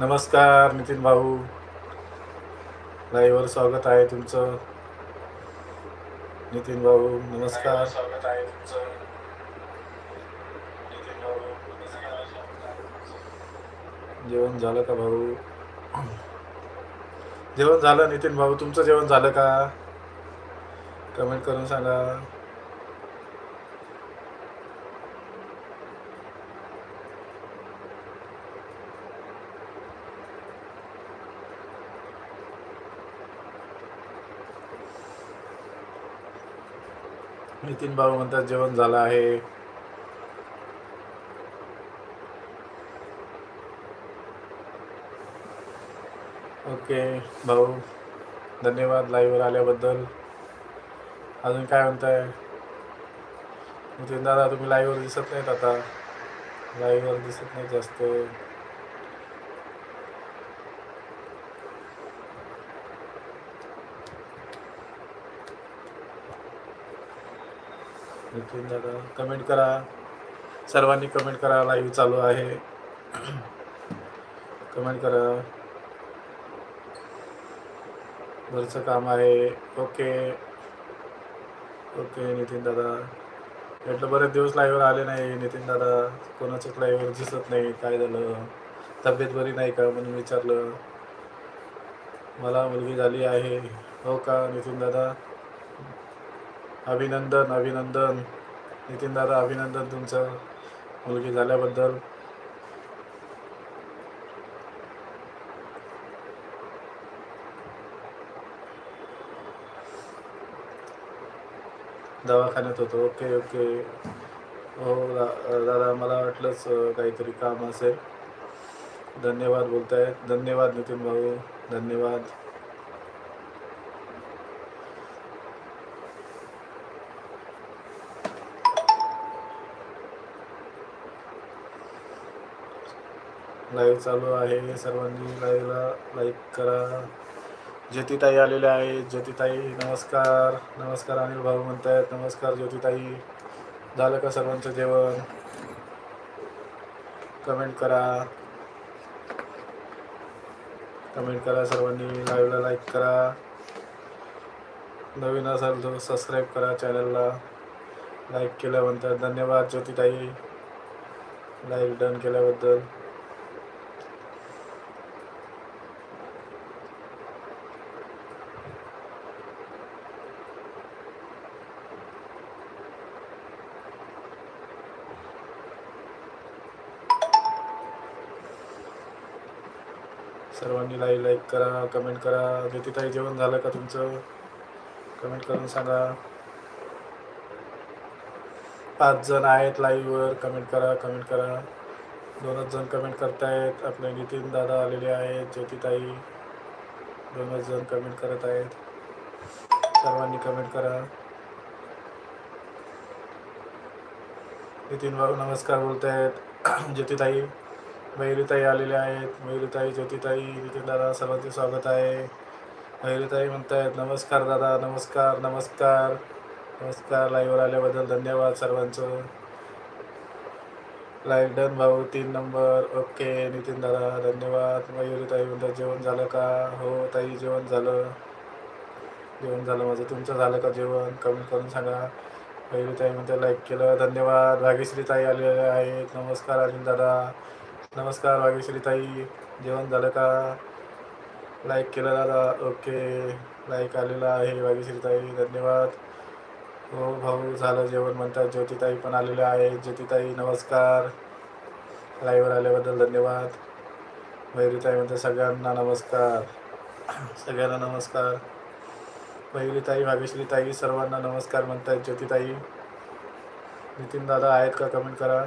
नमस्कार नितीन भाऊ, लाईव्हवर स्वागत आहे तुमचं. नितीन भाऊ नमस्कार. स्वागत आहे तुमचं. नितीन भाऊ जेवण झालं का भाऊ? जेवण झालं नितीन भाऊ, तुमचं जेवण झालं का? कमेंट करून सांगा. नितीन भाऊ म्हणतात जेवण झालं आहे. ओके भाऊ, धन्यवाद लाईव्हवर आल्याबद्दल. अजून काय म्हणताय नितीन दादा? तुम्ही लाईव्हवर दिसत नाहीत आता, लाईव्हवर दिसत नाही जास्त. नितीन दादा कमेंट करा, सर्वांनी कमेंट करा. लाईव्ह चालू आहे, कमेंट करा. घरचं काम आहे. ओके ओके नितीन दादा, म्हटलं बरेच दिवस लाईव्हवर आले नाही नितीन दादा, कोणाचंच लाईव्हवर दिसत नाही. काय झालं? तब्येत बरी नाही का म्हणून विचारलं. मला मुलगी झाली आहे. हो का नितीन दादा? अभिनंदन अभिनंदन नितीन दादा, अभिनंदन तुमचं मुलगी झाल्याबद्दल. दवाखान्यात होतो. Okay okay. हो दादा, मला वाटलंच काहीतरी काम असेल. धन्यवाद बोलतायत. धन्यवाद नितीन भाऊ, धन्यवाद. लाईव्ह चालू आहे, सर्वांनी लाईव्हला लाईक करा. ज्योतिताई आलेल्या आहेत. ज्योतिताई नमस्कार. नमस्कार अनिल भाऊ म्हणतायत. नमस्कार ज्योतिताई. झालं का सर्वांचं जेवण? कमेंट करा, कमेंट करा सर्वांनी. लाईव्हला लाईक करा. नवीन असाल तर सबस्क्राईब करा चॅनलला. लाईक केलं म्हणतात. धन्यवाद ज्योतिताई, लाईक डन केल्याबद्दल. सर्वांनी लाईक करा, कमेंट करा. ज्योतिताई जेवण झालं का तुमचं? कमेंट करून सांगा. 5 जण आहेत लाईव्हवर. कमेंट करा, कमेंट करा. 2च जण कमेंट करतायत. आपले नितीन दादा आलेले आहेत. ज्योतिताई 2च जण कमेंट करत आहेत. सर्वांनी कमेंट करा. नितीन भाऊ नमस्कार बोलतायत. ज्योतिताई, मयुरीताई आलेल्या आहेत. मयुरीताई, ज्योतिताई, नितीन दादा सर्वांचे स्वागत आहे. मयुरीताई म्हणतायत नमस्कार दादा. नमस्कार नमस्कार नमस्कार. लाईव्हवर आल्याबद्दल धन्यवाद सर्वांचं. लाईक डन भाऊ, 3 नंबर. ओके नितीन दादा धन्यवाद. मयुरीताई म्हणतात जेवण झालं का? हो ताई, जेवण झालं, जेवण झालं माझं. तुमचं झालं का जेवण? कमेंट करून सांगा. मयुरीताई म्हणतात लाईक केलं, धन्यवाद. भाग्यश्रीताई आलेले आहेत. नमस्कार अनिल दादा. नमस्कार भाग्यश्रीताई, जेवण झालं का? लाईक केलं दादा. ओके, लाईक आलेलं आहे भाग्यश्रीताई, धन्यवाद. हो भाऊ झालं जेवण म्हणतात. ज्योतिताई पण आलेल्या आहेत. ज्योतिताई नमस्कार, लाईव्हवर आल्याबद्दल धन्यवाद. मयुरीताई म्हणतात सगळ्यांना नमस्कार. सगळ्यांना नमस्कार. मयुरीताई, भाग्यश्रीताई सर्वांना नमस्कार म्हणतात. ज्योतिताई, नितीन दादा आहेत का? कमेंट करा.